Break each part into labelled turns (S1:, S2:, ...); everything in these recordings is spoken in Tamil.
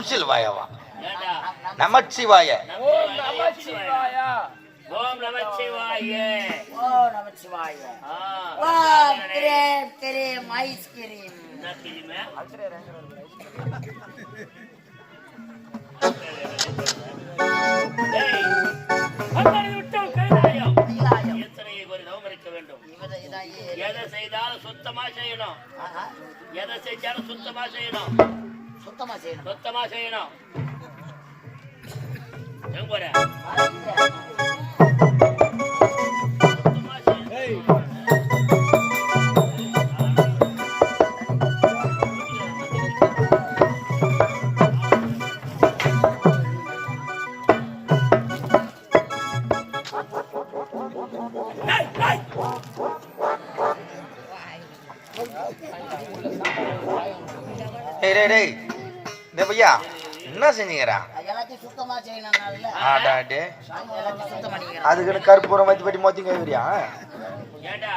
S1: நமச்சிவாயவா? நமச்சிவாய.
S2: ஓம் நமச்சிவாய.
S3: ஓம் நமச்சிவாய.
S2: ஓம் நமச்சிவாய. ஓம் கிரீம் கிரீம் ஐஸ்கிரீம்.
S3: என்ன கிரீம்? ஏய், அத்தனை விட்டம் கைலாயம். எத்தனையை ஒரு நவம் இருக்க வேண்டும். எதை செய்தாலும் சுத்தமா செய்யணும். எதை செஞ்சாலும் சுத்தமா செய்யணும்.
S2: சுத்தமா செய்யணும்.
S3: சுத்தமா செய்யணும். எங்க போற? சுத்தமா செய்யணும்.
S1: இந்த பையா என்ன செஞ்சீங்கடா?
S2: எல்லாத்தையும் சுத்தமா செய்யணும்.
S1: அதுக்குன்னு கருப்பூரம் வச்சு பட்டி மொத்தம் கைவிரியா?
S3: ஏண்டா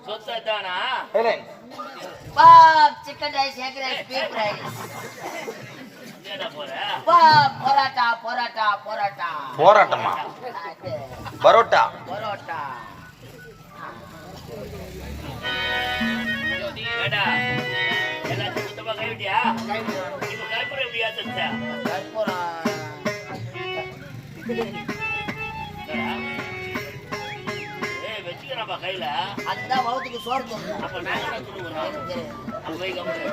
S3: சுத்தானா?
S2: Chicken rice, egg rice, beef rice.
S3: போற
S2: பரோட்டா பரோட்டா பரோட்டா.
S1: போராட்டமா? பரோட்டா
S2: பரோட்டா.
S3: எல்லாத்தையும் சுத்தமா கைவிட்டியா? இப்ப கற்பூரம் எப்படியா தச்சா?
S2: கற்பூரம்
S3: வச்சுக்கிறாப்பா கையில.
S2: அதுதான் வவுத்துக்கு சோறு தோணும்.
S3: அப்ப நாங்க என்ன சொல்லுவோம்? அப்ப போய் கம்பெனி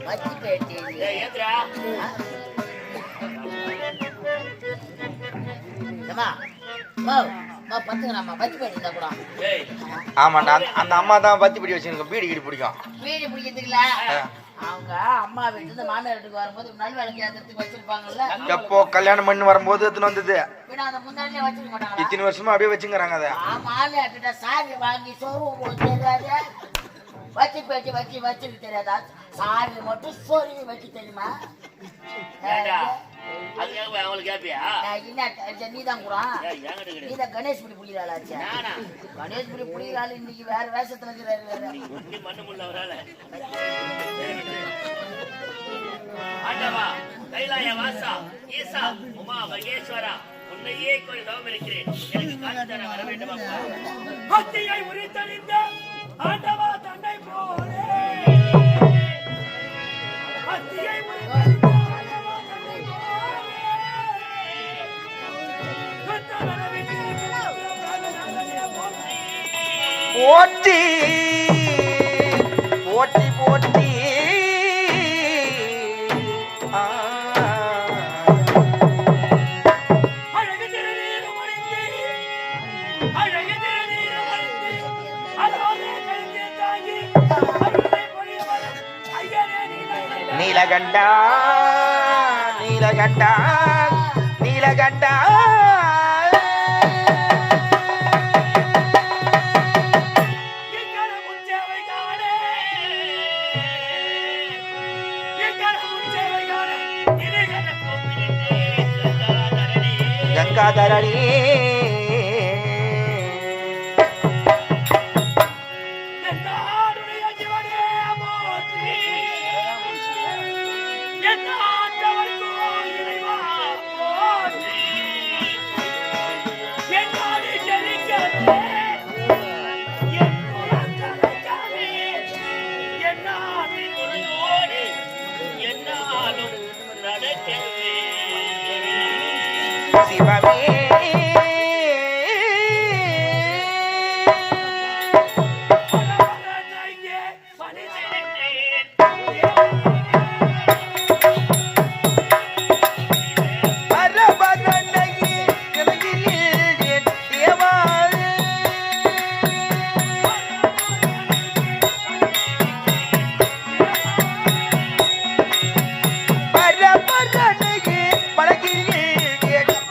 S2: வச்சு பேட்டி
S3: ஏத்ரா
S2: பத்துங்கண்ணா வச்சு பேட்டி இருந்தா கூட.
S1: ஆமாண்டா, அந்த அம்மா தான் பத்தி பிடி வச்சுருக்கோம். பீடி கிடி பிடிக்கும்.
S2: பீடி பிடிக்கிறதுக்குல அவங்க அம்மா வீட்டு மாமியார் வீட்டுக்கு வரும்போது நல்வழக்கு ஏத்துறதுக்கு வச்சிருப்பாங்கல்ல.
S1: எப்போ கல்யாணம் பண்ணி வரும்போது எத்தனை வந்தது?
S2: அதை முன்னாடியே வச்சிருக்க மாட்டாங்க.
S1: இத்தனை வருஷமா அப்படியே வச்சுங்கிறாங்க. அதை
S2: மாமியார் கிட்ட சாவி வாங்கி சோறு தெரியாது, வச்சு பேட்டி வச்சு வச்சுக்கு தெரியாதா? சாவி மட்டும் சோறு வச்சு தெரியுமா?
S3: அவங்களுக்கு கேப்பியா?
S2: நீதான் கூட நீதான் கணேஷ் புடி புளிகிறாளாச்சு. கணேஷ் புடி புளிகிறாள் இன்னைக்கு வேற வேஷத்துல இருக்கிறாரு.
S3: ஆண்டவா, கைலாய வாசா, ஈசா, உமா மகேஸ்வரா, உன்னையே கோரி தவம் இருக்கிறேன். எனக்கு காட்சி தர வர வேண்டும் அப்பா. பக்தியை உரித்தறிந்த ஆண்டவா தன்னை போலே. பக்தியை உரித்தறிந்த ஆண்டவா தன்னை போலே.
S1: போற்றி போற்றி போற்றி. நீலகண்டா நீலகண்டா நீலகண்டா. கங்காதரணி சிவமே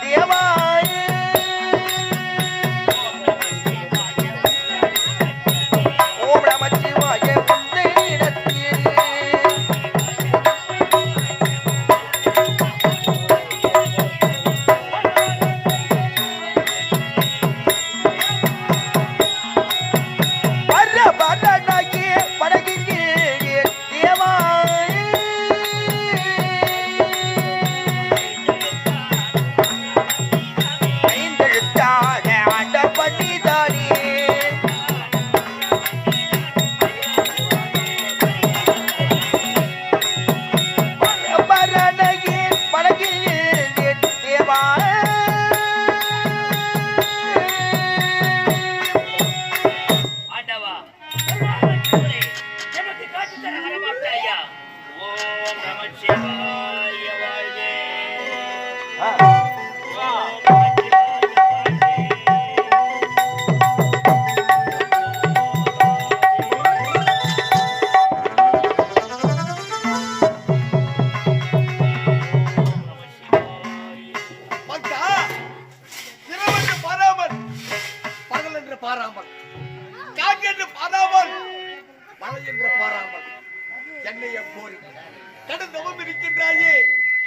S1: தேவா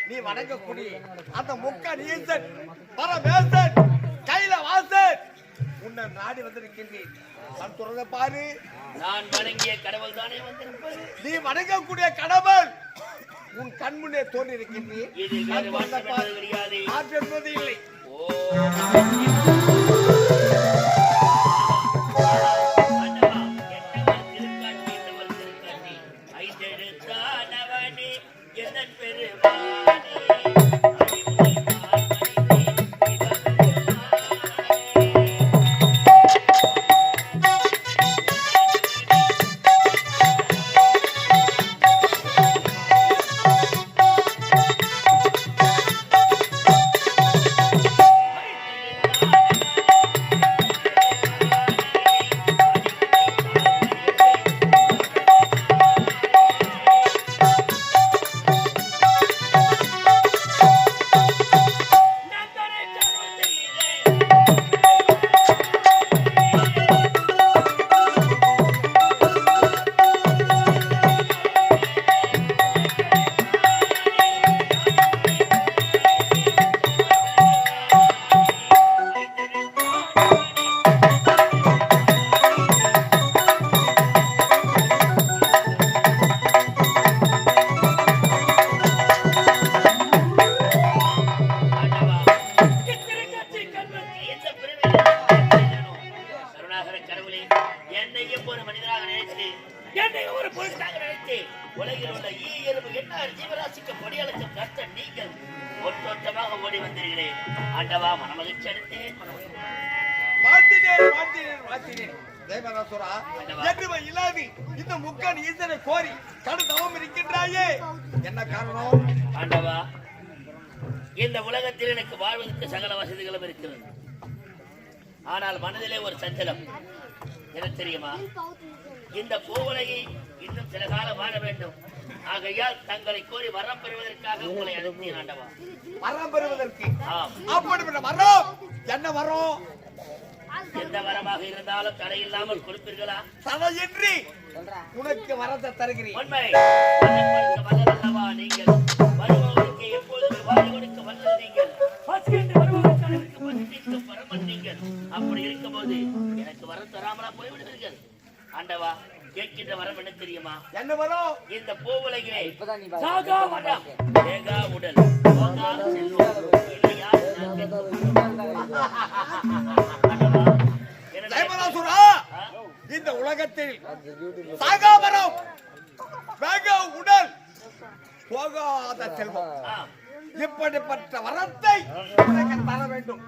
S4: நீ வணங்கக்கூடிய அந்த முக்கன் ஈசன் பரமேசன் கைலவாசன் உன்னை நாடி வந்திருக்கின்றேன். நான் சொல்றத பாரு.
S3: நான் வணங்கிய கடவுள் தானே வந்திருப்பது.
S4: நீ வணங்கக்கூடிய கடவுள் உன் கண் முன்னே தோன்றி இருக்கின்றேன்.
S3: இது வேறு கிடையாது.
S4: ஆற்றென்பது இல்லை.
S3: உலகில் உள்ள என்ன ஜீவராசிக்கு பொடியளக்கும் கர்த்த நீங்கள் ஒற்றொற்றமாக ஓடி வந்தீர்களேன். ஆண்டவா மனமகிழ்ச்சி அடைத்தேன்.
S4: இந்த முக்கன் ஈசனை கோரி கடுதவம் இருக்கின்றாயே, என்ன காரணம்?
S3: ஆண்டவா, இந்த உலகத்தில் எனக்கு வாழ்வதற்கு சகல வசதிகளும் இருக்கிறது. ஆனால் மனதிலே ஒரு சஞ்சலம். என்ன தெரியுமா? இந்த பூவுலகை இன்னும் சில காலம் வாழ வேண்டும். ஆகையால் தங்களை கோரி வரம் பெறுவதற்காக உங்களை அனுப்பினேன். ஆண்டவா,
S4: வரம் பெறுவதற்கு? அப்படிப்பட்ட வரம் என்ன வரம்?
S3: எந்த வரமாக இருந்தாலும் தடையில்லாமல் கொடுப்பீர்களா?
S4: தடையின்றி உனக்கு வரத்தை தருகிறேன்.
S3: உண்மை. வல்லவா நீங்கள், வருபவருக்கு எப்பொழுது வாரி கொடுக்க வல்லது நீங்கள், பரமன் நீங்கள். அப்படி இருக்கும்போது எனக்கு வரம் தராமலா போய்விடுவீர்கள். ஆண்டவா, கேட்கின்ற வரம் என்ன தெரியுமா?
S4: என்ன வரும்?
S3: இந்த பூவுலகிலே சாகா வரம், ஏகா உடல், போகா செல்வம், இல்லையா
S4: இந்த உலகத்தில் சாகாவரம், வேகா உடல், போகாத செல்வம், இப்படிப்பட்ட வரத்தை தர வேண்டும்.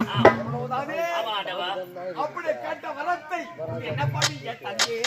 S4: அப்படி கேட்ட வரத்தை என்ன பண்ணி தங்கே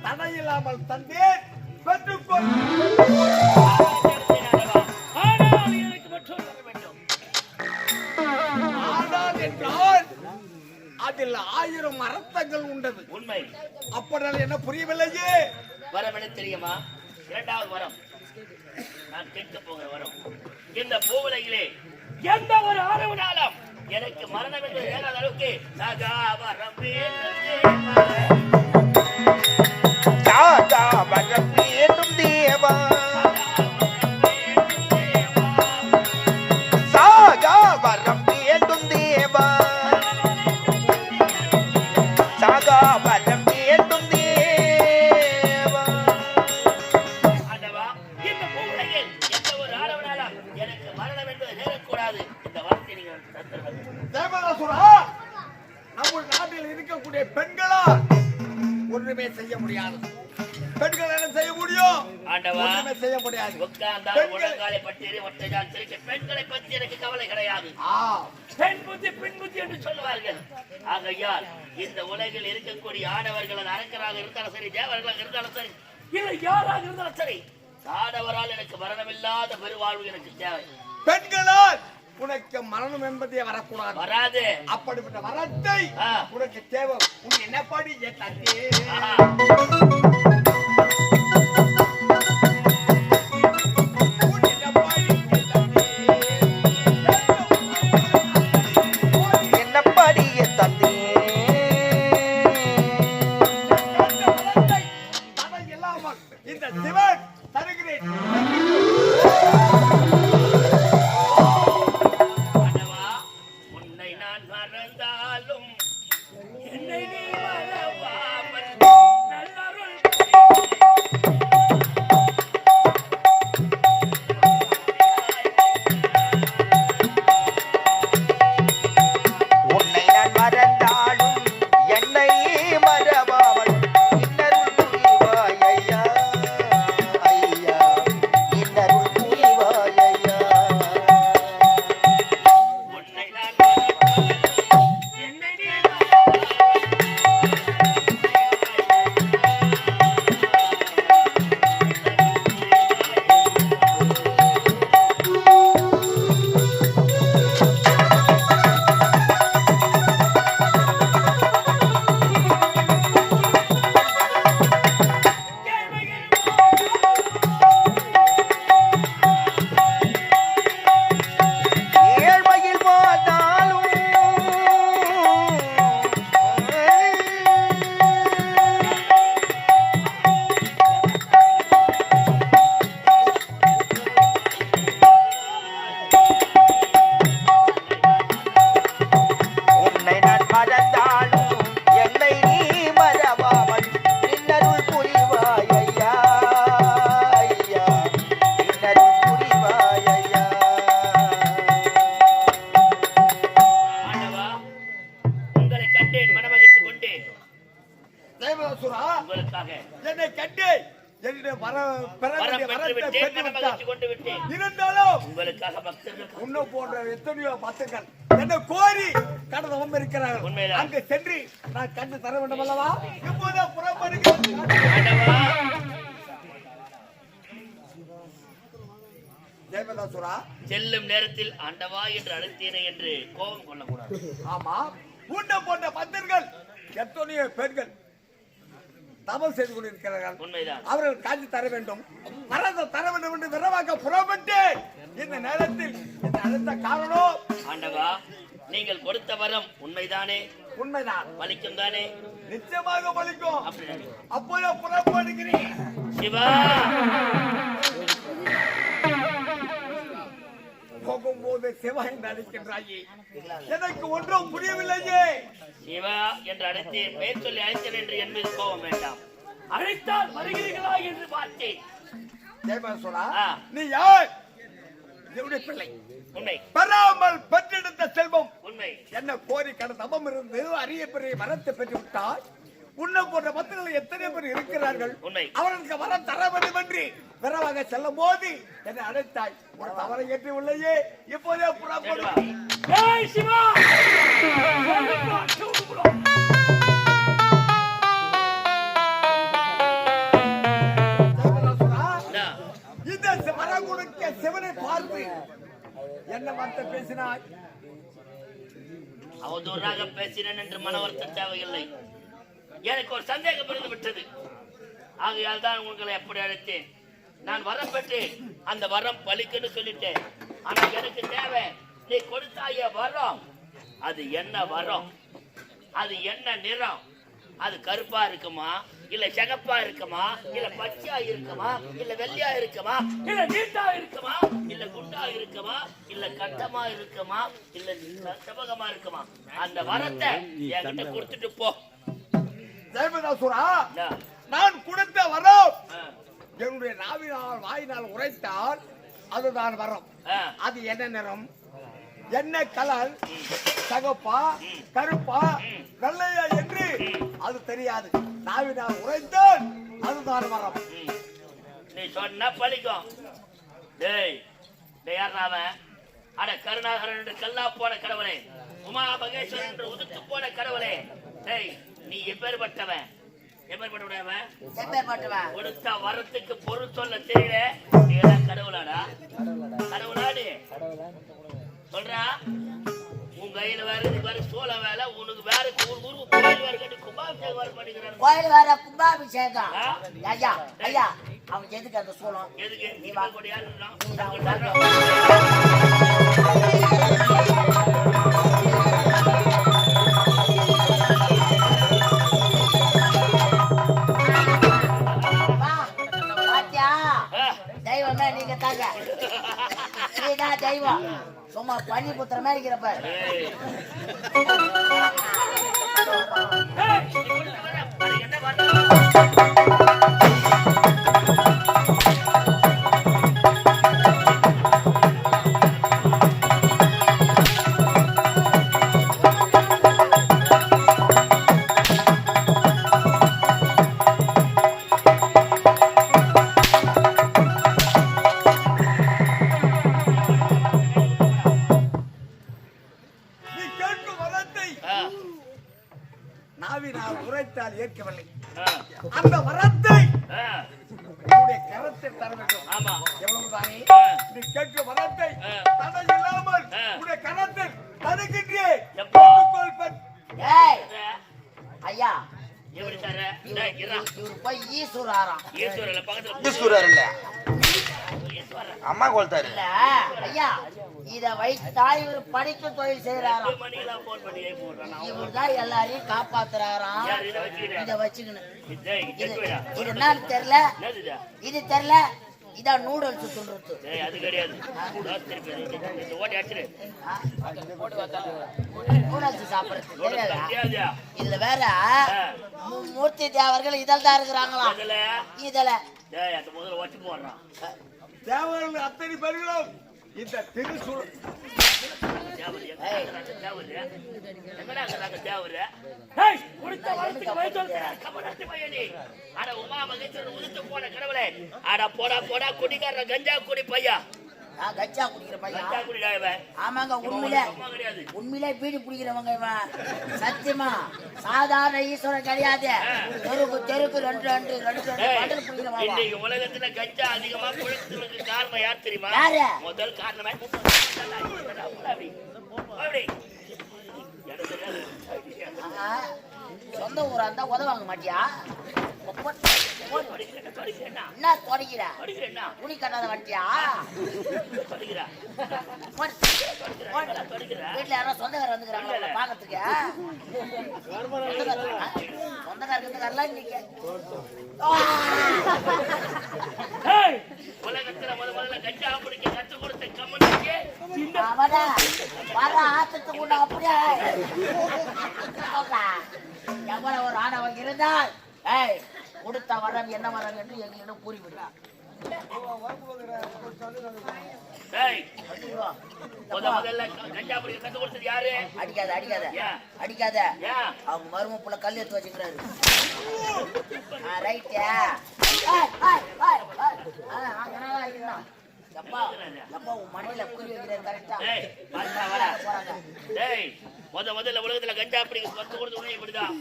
S4: தடையில்லாமல் தந்தேன். பெற்றுக்கொள். ஆனால் என்றால் அதில் 1000 அர்த்தங்கள் உண்டது.
S3: உண்மை.
S4: அப்படினால் என்ன புரியவில்லையே.
S3: வரம் என்ன தெரியுமா? இரண்டாவது வரம், நான் கேட்க போகிற வரம். இந்த பூவுலகிலே எந்த ஒரு ஆரவனாலும் எனக்கு மரணம் என்று ஏறாத அளவுக்கு சாகா வரம்
S1: வேண்டும் தேவா, சாகா வரம் வேண்டும் தேவா, சாகா வரம் வேண்டும் தேவா.
S3: ஆண்டவா, இந்த பூவுலகில் எந்த ஒரு ஆளவனாலும் எனக்கு மரணம் என்பது நேரக்கூடாது. இந்த வார்த்தை நீங்கள் தந்திருக்கிறது.
S4: தேவதாசுரா, நம்ம நாட்டில் இருக்கக்கூடிய என்னுடைய பெண்களால் ஒன்றுமே செய்ய முடியாது. பெண்கள் என்ன செய்ய முடியும்?
S3: ஆண்டவா,
S4: ஒன்றுமே செய்ய முடியாது.
S3: உட்கார்ந்தால் உலகாலை பற்றி ஒற்றைதான் சிரிக்க. பெண்களை பற்றி எனக்கு கவலை கிடையாது. பெண் புத்தி பின் புத்தி என்று சொல்லுவார்கள். ஆகையால் இந்த உலகில் இருக்கக்கூடிய ஆடவர்கள் அரக்கராக இருந்தாலும் சரி, தேவர்களாக இருந்தாலும் சரி, இல்லை யாராக இருந்தாலும் சரி, ஆடவரால் எனக்கு மரணமில்லாத பெருவாழ்வு எனக்கு தேவை.
S4: பெண்களால் உனக்கு மரணம் என்பதே வரக்கூடாது.
S3: வராது.
S4: அப்படிப்பட்ட வரத்தை உனக்கு தேவை. உன் என்ன பாடி தந்தி இந்த சிவன் தருகிறேன்.
S3: உன்னை நான் மறந்தாலும் என்னை நீ மறவாமல் நல்லருள்
S1: உன்னை நான் மறந்தாலும் என்னை மறவாமல் இன்னருள் புரிவாய் ஐயா, ஐயா, இன்னருள் புரிவாய் ஐயா.
S3: உன்னை நான் மறந்தாலும் என்னை நீ
S1: ஏழ்மையில் வாழ்ந்தாலும் உன்னை நான் மறந்தாலும் என்னை நீ மறவாமல் இன்னருள் புரிவாய் ஐயா, ஐயா, இன்னருள் புரிவாய் ஐயா.
S3: ஆண்டவா, உங்களை கண்டேன், மனமகிழ்ச்சி கொண்டேன்.
S4: தேவதாசுரா,
S3: உங்களுக்காக
S4: என்னை கண்டு என்னுடைய
S3: வரம் பெற்று விட்டேன், மனமகிழ்ச்சி கொண்டு விட்டேன்.
S4: இருந்தாலும்
S3: உங்களுக்காக பக்தர்கள்
S4: உன்ன போன்ற எத்தனையோ பக்தர்கள் என்ன கோரி கடந்தவம் இருக்கிறார்கள்.
S3: உண்மைதான்.
S4: அங்கு சென்று நான் கண்டு தர வேண்டும் அல்லவா? இப்போதே புறப்படுகிறேன்.
S3: ஆண்டவா,
S4: தேவதாசுரா,
S3: செல்லும் நேரத்தில் ஆண்டவா என்று அழைத்தேனே என்று கோபம் கொள்ளக்கூடாது.
S4: ஆமா, உன்ன போன்ற பக்தர்கள் எத்தனையோ பெண்கள் தவம் செய்து கொண்டிருக்கிறார்கள்.
S3: உண்மைதான்.
S4: அவர்கள் காட்சி தர வேண்டும், வரத தர வேண்டும் என்று விரைவாக புறப்பட்டு இந்த நேரத்தில் இந்த அழைத்த காரணம்
S3: ஆண்டவா, நீங்கள் கொடுத்த வரம் உண்மைதானே?
S4: உண்மைதான்.
S3: பலிக்கும் தானே?
S4: நிச்சயமாக பலிக்கும்.
S3: அப்படி
S4: அப்போதே புறப்படுகிறேன்.
S3: சிவா,
S4: போகும்போது சிவா என்று அழைக்கின்றாயே, எனக்கு ஒன்றும் புரியவில்லையே.
S3: சிவா என்று அழைத்தேன், பெயர் சொல்லி அழைத்தேன் என்று என் மீது கோபம் வேண்டாம். அழைத்தால் வருகிறீர்களா என்று பார்த்தேன்.
S4: தேவதாசுரா,
S3: ஆ.
S4: நீ யார்? என்னுடைய பிள்ளை.
S3: உண்மை,
S4: பெறாமல் பெற்றெடுத்த செல்வம்
S3: உண்மை.
S4: என்ன கோரி கடந்த தவம் இருந்து அரிய பெரிய வரத்தை பெற்று விட்டால் உன்னை போன்ற பக்தர்கள் எத்தனை பேர் இருக்கிறார்கள்.
S3: உண்மை.
S4: அவர்களுக்கு வரம் தர வேண்டும் என்று விரைவாக செல்லும் போது என்னை அழைத்தாய். ஒரு தவறை ஏற்றி உள்ளையே, இப்போதே புறப்படு.
S3: ஏய் சிவா,
S4: தேவதாசுரா,
S3: என்ன?
S4: இந்த வரம் கொடுக்க சிவனை பார்த்து என்ன வார்த்தை பேசினாய்?
S3: அவதூறாக பேசினேன் என்று மன வருத்தம் தேவையில்லை. எனக்கு ஒரு சந்தேகம் இருந்து விட்டது. ஆகையால் தான் உங்களை எப்படி அழைத்தேன். நான் வரம் பெற்றேன், அந்த வரம் பலிக்குன்னு சொல்லிட்டேன். ஆனா எனக்கு தேவை, நீ கொடுத்தாய வரம் அது என்ன வரம், அது என்ன நிறம், அது கருப்பா இருக்குமா, இல்ல சிகப்பா இருக்குமா, இல்ல பச்சையா இருக்குமா, இல்ல வெள்ளையா இருக்குமா, இல்ல நீட்டா இருக்குமா, இல்ல குண்டா இருக்குமா, இல்ல கட்டமா இருக்குமா, இல்ல செவகமா இருக்குமா, அந்த வரத்தை என்கிட்ட கொடுத்துட்டு போ.
S4: தேவதாசுரா,
S3: என்ன?
S4: நான் கொடுத்த வரம்
S3: ஆ,
S4: என்னுடைய நாவினால் வாயினால் உரைத்தால் அதுதான் வரம்.
S3: ஆ,
S4: அது என்ன நிறம், என்ன கலர், சகப்பா, கருப்பா, வெள்ளையா என்று தெரியாது. நாவினால் உரைத்தால் அதுதான் வரம்.
S3: நீ சொன்னா பழிக்கும். டேய் யார் அவன்? அட கருணாகரன் என்று கல்லா போன கடவுளே, உமா மகேஸ்வரன் என்று உதுத்து போன கடவுளே, டேய் நீ எப்பேற்பட்டவன்? எப்பேற்பட்டவன்? கொடுத்த வரத்துக்கு பொருள் சொல்ல தெரியல. நீ எல்லாம் கடவுளாடா? கடவுளாடி சொல்றா. உன் கையில வேற இது வேற சோழ வேலை, உனக்கு வேற ஊருக்கு கோயில் வேற கட்டி கும்பாபிஷேகம் வேற பண்ணிக்கிறான்.
S2: கோயில் வேற கும்பாபிஷேகம். ஐயா ஐயா அவன் எதுக்கு அந்த சோளம்?
S3: எதுக்கு? நீ கூட யாரு?
S2: தெய்வமே நீங்க தாங்க. நீதான் தெய்வம். சும்மா பண்ணி புத்திர மாதிரி இருக்கிறப்ப
S4: உரைத்தால் ஏற்கவில்லை. அந்த வரத்தை கரத்தை தர வேண்டும். எவ்வளவுதானே நீ கேட்க வரத்தை தடை இல்லாமல் உடைய கரத்தில் தடுக்கின்றேன்.
S2: ஐயா
S3: எப்படி தர?
S2: இவரு போய் ஈஸ்வராராம்.
S3: ஈஸ்வரல பக்கத்துல
S1: ஈஸ்வரர் இல்ல, அம்மா கொள்த்தாரு.
S2: இல்ல ஐயா, இத வைத்தா இவர் படிக்க தொழில் செய்யறாராம். இவர்தான் எல்லாரையும் காப்பாத்துறாராம். இத வச்சுக்கணும். இது என்னன்னு தெரியல, இது தெரியல. இதான் நூடுல்ஸ் சொல்றது.
S3: அது கிடையாது.
S2: நூடுல்ஸ் சாப்பிடுறது. இதுல வேற மூர்த்தி தேவர்கள் இதழ் தான் இருக்கிறாங்களாம். இதுல
S4: தேவர்கள் அத்தனை பேர்களும் இந்த திருசூழ்
S3: குடிக்கார கஞ்சா குடி பையா.
S2: கஞ்சா குடிக்கிற பையன். ஆமாங்க, உண்மையிலே பீடி குடிக்கிறவங்க இவன். சத்தியமா சாதாரண ஈஸ்வரன் கிடையாது. தெருக்கு தெருக்கு ரெண்டு ரெண்டு ரெண்டு ரெண்டு குடிக்கிறவங்க.
S3: இன்னைக்கு உலகத்துல கஞ்சா அதிகமா குடிக்கிறதுக்கு காரணம் யார் தெரியுமா?
S2: யாரு?
S3: முதல் காரணமே
S2: சொந்த ஊரா இருந்தா உதவாங்க மாட்டியா? என்ன தொடக்கிற? துணி கட்டாத வண்டியா? வீட்டுல யாரோ சொந்தக்காரர் வந்துக்கிறாங்களா பாக்கிறதுக்கு? சொந்தக்காரர்லாம் இன்னைக்கு
S3: உலகத்துல முதல்ல கஞ்சா குடிக்க கத்து கொடுத்த கம்மனுக்கு
S2: அவனா வர ஆத்தத்துக்கு கூட அப்படியே எவ்வளவு ஒரு ஆணவம் இருந்தால் கொடுத்த வரம் என்ன வரம் என்று எங்களிடம் கூறிவிட்டார். அடிக்காத அடிக்காத அடிக்காத. அவங்க மருமப்புல கல் எடுத்து வச்சுக்கிறாரு. ரைட்டா மனையில குறி வைக்கிறாரு. கரெக்டா
S3: முதல்ல உலகத்துல கஞ்சா பிடிக்க பத்து கொடுத்து இப்படிதான்.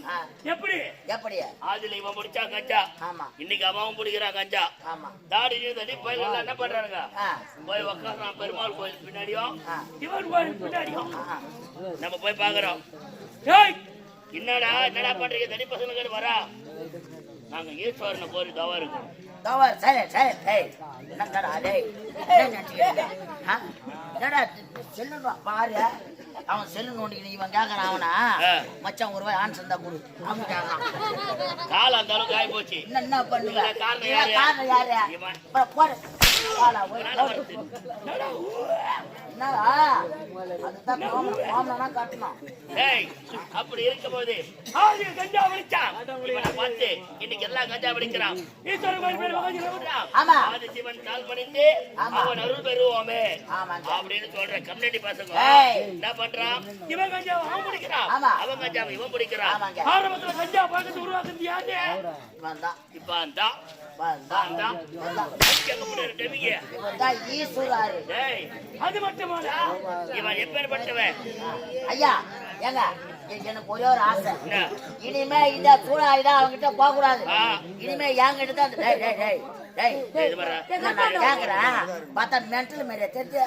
S3: எப்படி
S2: எப்படி
S3: ஆதில இவன் முடிச்சா கஞ்சா, இன்னைக்கு அவன் பிடிக்கிறான் கஞ்சா. தாடி தண்ணி போய் என்ன பண்றானுங்க? போய் உக்காடுறான் பெருமாள் கோயில் பின்னாடியும் இவன் கோயில் பின்னாடியும். நம்ம போய் பாக்குறோம். என்னடா என்னடா பண்றீங்க? தனி பசங்களுக்கு வரா. நாங்க ஈஸ்வரனை போய் தவா இருக்கோம்.
S2: சரி சரி. செல்லுவா பாரு. அவன் செல்லு நோண்டிக்கணும். இவன் கேக்குறான் அவனா மச்சான் ஒரு ரூபாய் ஆன்சர் தான் கொடு அவன் கேக்குறான்.
S3: கால அந்த அளவுக்கு ஆகி போச்சு.
S2: என்ன பண்ணுங்க? காரணம் யாரு? போடு வாடா, போய் போடு. என்னடா அதுதான் மாமனா காட்டணும்.
S3: டேய் அப்படி இருக்கும்போது ஆதி கஞ்சா வலிச்சான் இவனை பார்த்து இன்னைக்கு எல்லாம் கஞ்சா வலிக்கிறான் ஈஸ்வரன் கோயில் பேர் வாங்கிடுறான்.
S2: ஆமா.
S3: ஆதி சிவன் கால் பண்ணிட்டு அவன் அருள் பெறுவோமே
S2: ஆமாங்க.
S3: அப்படின்னு சொல்ற கம்யூனிட்டி பசங்க
S2: ஏய்.
S3: என்ன பண்றான்? இவன் கஞ்சா அவன் பிடிக்கிறான்,
S2: ஆமா.
S3: அவன் கஞ்சா இவன் பிடிக்கிறான்.
S2: ஆமாங்க.
S3: ஆரம்பத்துல கஞ்சா பாக்கத்து உருவாக்குறது யாரு?
S2: இவன்தான்
S3: இப்ப அந்த
S2: இவன்தான் ஈஸ்வராரு.
S3: டேய் அது மட்டுமாடா இவன் எப்பேற்பட்டவன்?
S2: ஐயா ஏங்க எனக்கு ஒரே ஒரு ஆசை.
S3: என்ன?
S2: இனிமே இந்த சூழாயிடா அவங்கிட்ட போக கூடாது.
S3: ஆ.
S2: இனிமே என்கிட்ட தான் டேய் டேய் டேய் டேய்
S3: டேய், இது பாரு.
S2: நான் கேக்குறேன். பார்த்தா மென்டல் மாதிரியா தெரிஞ்சு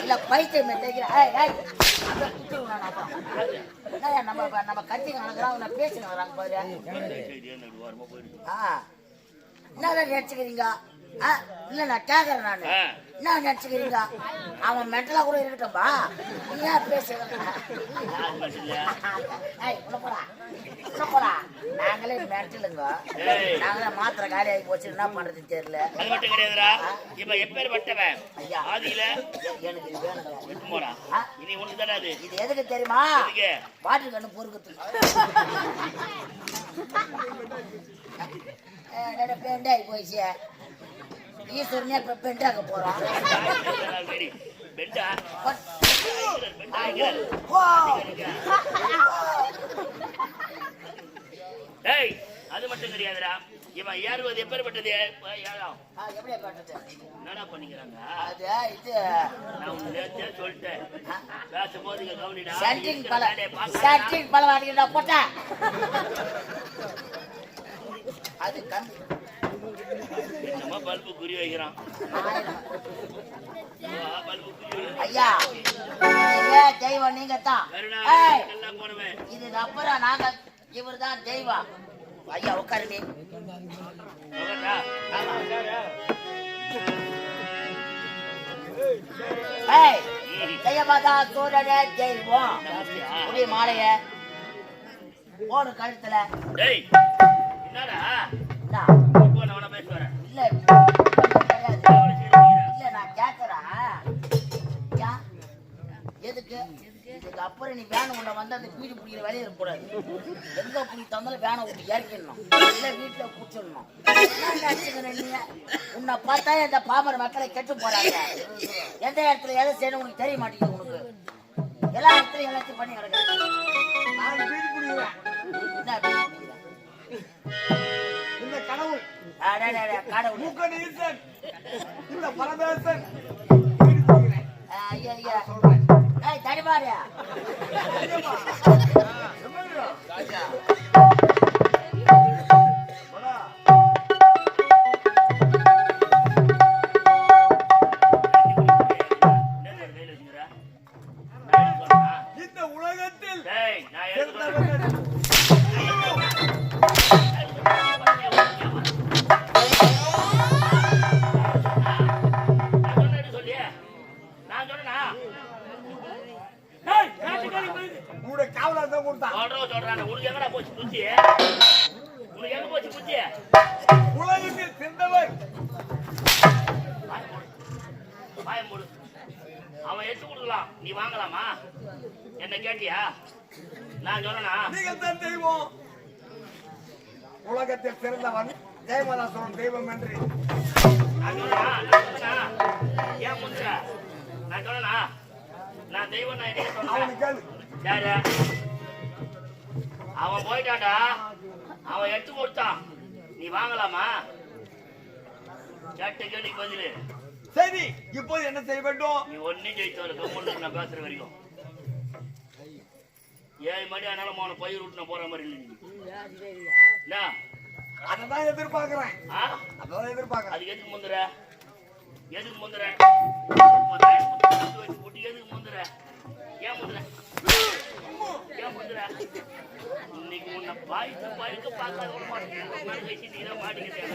S2: இல்ல பைத்தியம் மாதிரி தெரியுறேன். ஏய் ஏய் அப்படியே குத்துருவேன் நான் அப்புறம். என்னய்யா நம்ம கத்திங்க நடக்கிறாங்க நான் பேசி நடக்கிறாங்க பாரு. என்ன நினைச்சுக்கிறீங்க? இல்ல நான் கேக்குறேன் நானு. என்ன நினைச்சுக்கிறீங்க? அவன் மென்டலா கூட இருக்கட்டும்பா. நீ ஏன் பேசுறேன்? நாங்களே மென்டலுங்க. நாங்களே மாத்திரை காலி ஆகி போச்சு என்ன பண்றதுன்னு தெரியல.
S3: அது மட்டும் கிடையாதுடா இவன் எப்பேற்பட்டவன்?
S2: ஐயா
S3: ஆதியில
S2: எனக்கு இது வேணுங்க.
S3: விட்டு போடா இனி ஒண்ணு தானே அது.
S2: இது எதுக்கு தெரியுமா?
S3: எதுக்கு?
S2: பாட்டு கண்ணு பொறுக்கிறதுக்கு. பெண்டாகி போயிடுச்சு. ஈஸ்வரனே இப்ப பெண்டாக்க போறான்.
S3: பெண்டா ஏய் அது மட்டும் கிடையாதுடா இவன் ஏறுவது எப்பேற்பட்டது?
S2: எப்படியா பாட்டு
S3: என்னடா பண்ணிக்கிறாங்க?
S2: அது இது
S3: நான் உனக்கு நேத்தே சொல்லிட்டேன் பேசும்போது இங்க கவனிடா.
S2: சென்ட்ரிங் பழம் அடிக்கிறா போட்டா அது கம்மி.
S3: என்னமா பல்பு குறி வைக்கிறான்? பல்பு குறி
S2: ஐயா நீங்க தெய்வம் நீங்க தான்.
S3: எல்லாம் போனவன்
S2: இது அப்புறம் நாங்க இவர் தான் தெய்வம். ஐயா உட்காருங்க. ஜெயமாதா சூரனே தெய்வம். புதிய மாலைய போன கழுத்துல
S3: என்னடா
S2: இல்ல இல்ல நான் கேக்குறேன். எதுக்கு இதுக்கு அப்புறம் நீ வேனை உன்னை வந்து அந்த வீடு பிடிக்கிற வேலையை இருக்கக்கூடாது. எங்க பிடி தந்தாலும் வேனை விட்டு ஏற்கணும் இல்ல வீட்டுல கூச்சிடணும். நீ உன்னை பார்த்தா இந்த பாமர மக்களை கெட்டு போறாங்க. எந்த இடத்துல எதை செய்யணும் உனக்கு தெரிய மாட்டேங்குது. உனக்கு எல்லா இடத்துலயும் எல்லாத்தையும் பண்ணி கிடக்கு.
S4: நான் வீடு குடிக்கிறேன்.
S2: என்ன வீடு பிடிக்கிறேன்?
S4: இந்த கடவுள்
S2: கடவுள்
S4: மூக்கன் ஈசன் இந்த பரமேசன் வீடு குடிக்கிறேன்.
S2: ஐயா ஐயா ஏய் தடிமாரியா
S4: இந்த உலகத்தில் உங்களுடைய காவலர் தான் கொடுத்தான்.
S3: உனக்கு எங்கடா போச்சு புத்தி? உனக்கு எங்க போச்சு புத்தி?
S4: உலகத்தில் சிறந்தவர்
S3: மூடு. அவன் எடுத்து கொடுக்கலாம், நீ வாங்கலாமா? என்ன கேட்டியா? நான் சொன்னா
S4: நீங்கள் தான் தெய்வம். உலகத்தில் சிறந்தவன் ஜெயமதாசுரன் தெய்வம் என்று
S3: ஏன் முந்திர நான் சொன்னா நான் தெய்வம் நான் என்ன சொல்றேன்?
S4: அவனுக்கு
S3: யாரு? அவன் போயிட்டான்டா, அவன் எடுத்து கொடுத்தான், நீ வாங்கலாமா? கேட்ட கேள்விக்கு பதிலு.
S4: சரி, இப்போது என்ன செய்ய வேண்டும்?
S3: நீ ஒன்னும் ஜெயித்தவரு கம்மூர்ல நான் பேசுற வரைக்கும் 7 மணி ஆனாலும் அவனை பயிர் விட்டு நான் போற மாதிரி இல்லை.
S4: அதான் எதிர்பார்க்கிறேன். அதான் எதிர்பார்க்கிறேன்.
S3: அதுக்கு எதுக்கு முந்துற? எதுக்கு முந்துற? குட்டி எதுக்கு முந்துற? ஏன் முந்துற? ஏன் முந்துற? இன்னைக்கு உன்னை பாய்க்கு பாய்க்கு பார்க்காத விட மாட்டேன். நீ தான் மாட்டிக்கிட்டேன்.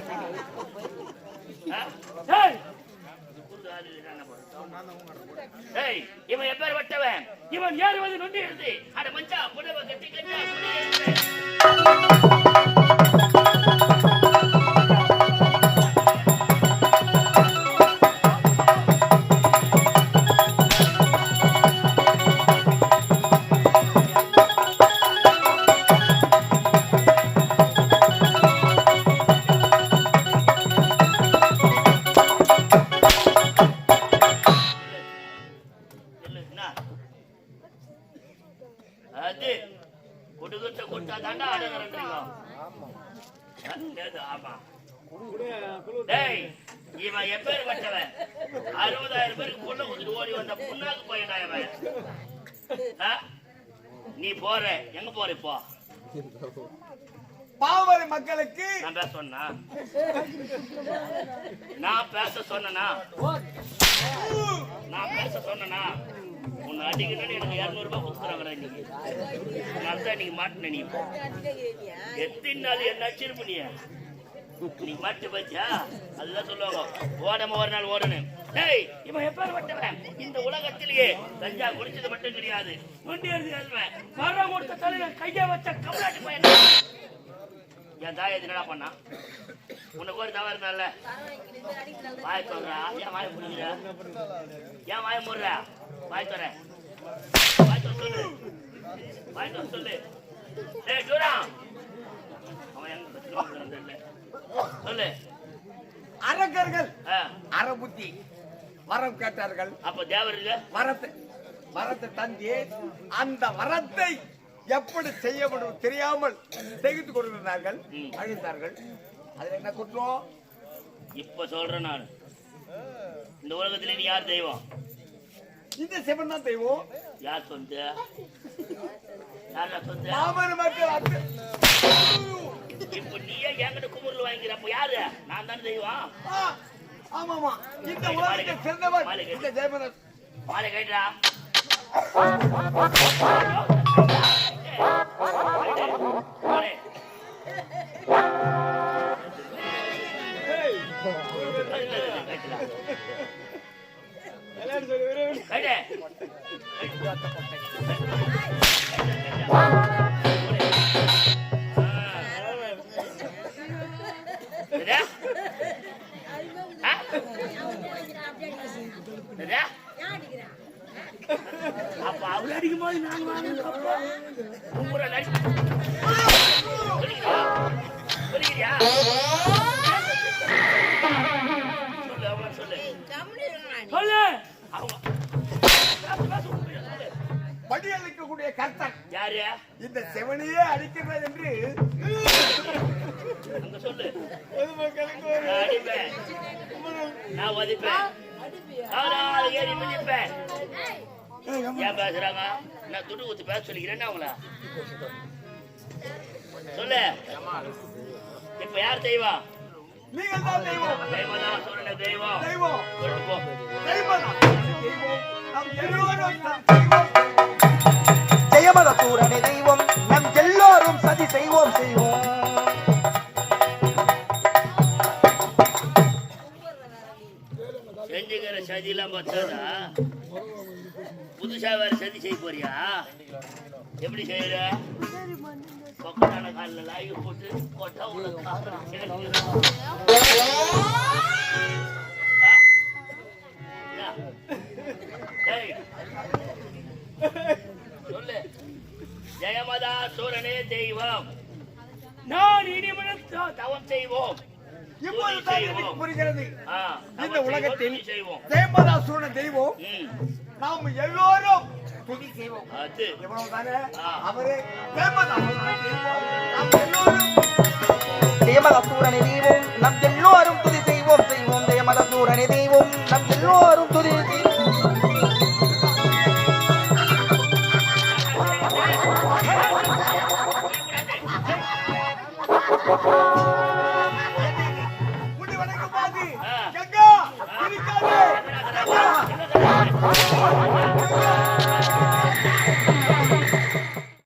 S3: இவன் எப்பேர் வட்டவன்? இவன் ஏறுவது நொண்டி இருந்து அட மஞ்சா புடவை கட்டி கட்டி கொடுத்தா தாண்டா ஆடுறீங்க. ஆமா டேய், இவன் எப்பேர் பட்டவன்? 60,000 பேருக்கு பொண்ணு கொடுத்துட்டு ஓடி வந்த புண்ணாக்கு போயிடா இவன். நீ போற எங்க போற இப்போ?
S4: பாவரை மக்களுக்கு
S3: நான் பேச சொன்னா நான் பேச சொன்னா உன்னை அடிக்கணும்னு எனக்கு 200 ரூபாய் கொடுக்குறாங்க இன்னைக்கு. நான் நீங்க மாட்டின நீ எத்தனை நாள் என்ன அச்சிருப்பு நீ மாட்டு பச்சா அதுதான் சொல்லுவாங்க. ஓடாம ஒரு நாள் ஓடணும். டேய், இவன் எப்பேர் பட்டவன்? இந்த உலகத்திலேயே கஞ்சா குடிச்சது மட்டும் கிடையாது, நொண்டி எழுதுவேன் மரம் கொடுத்த தலைவர் கைய வச்ச கம்லாட்டி பையன். என் தாய் என்னடா பண்ணா? உனக்கு ஒரு தவறு இருந்தால வாய் சொல்றா. ஏன் வாய முடிக்கிற? ஏன் வாய முடுற? வாய் தர சொல்லு, வாய் தர சொல்லு. டேய் ஜூரா, அவன் எங்க சொல்லு.
S4: அரக்கர்கள் அறபுத்தி வரம் கேட்டார்கள்.
S3: அப்ப தேவர்கள்
S4: வரத்தை தந்தி அந்த வரத்தை எப்படி செய்யப்படும் தெரியாமல் திகைத்துக் கொண்டிருந்தார்கள், அழிந்தார்கள். அதுல என்ன குற்றம்?
S3: இப்ப சொல்றேன் நான், இந்த உலகத்துல நீ யார் தெய்வம்?
S4: இந்த சிவன் தான் தெய்வம்.
S3: யார் சொந்த? யாரா சொந்த?
S4: மாமன் மக்கள்.
S3: இப்ப நீயே என்கிட்ட குமுறல் வாங்கிக்கிறப்ப யாரு? நான் தானே தெய்வம்.
S4: ஆமாமா, இந்த உலகத்தை சேர்ந்தவர் இந்த தேவன்.
S3: மாலை கைட்டா அப்ப அவளை அடிக்கும் போது நான்
S4: படி அளிக்கக்கூடிய கர்த்தன்
S3: யாரு?
S4: இந்த செவனையே அடிக்கிறது என்று
S3: சொல்லு.
S4: பொதுமக்களுக்கு
S3: நான் ஒதிப்பேன், ஏறி மிதிப்பேன். ஏன் பேசுறாங்க? நான் துண்டு ஊத்தி பேச சொல்லிக்கிறேன் அவங்கள. சொல்லு, இப்ப யார் தெய்வம்?
S4: நீங்கள் தான் தெய்வம்.
S3: தெய்வம் தான் சொல்றேன். தெய்வம்
S4: தெய்வம்
S3: சொல்லிட்டு போ.
S4: தெய்வம் நாம் எல்லோரும்
S1: ஜெயமத சூரனே தெய்வம், நம் எல்லோரும் சதி செய்வோம்.
S3: செஞ்சுக்கிற சதியெல்லாம் பார்த்தாதா? புதுசா வேற சதி செய்ய போறியா? எப்படி செய்யற? பக்கத்தான காலில் லாயு போட்டு கொட்டா உள்ள சொல்லு. ஜெயமதா சூரனே தெய்வம், நான் இனிமேல் தவம் செய்வோம்.
S4: புரிகிறது. இந்த உலகத்தில்
S3: செய்வோம்
S4: தேவதாசுரன தெய்வம், நாம் எல்லோரும் துதி செய்வோம். எவ்வளவுதானே அவரே தேவதாசுரன தெய்வம், நாம் எல்லோரும்
S1: ஜெயமதசூரனே தெய்வம், நம் எல்லோரும் துதி செய்வோம். ஜெயமதசூரனே தெய்வம், நம் எல்லோரும் துதி செய்வோம்.
S4: முடி வணக்கம் பாதி கங்கா இருக்காதே.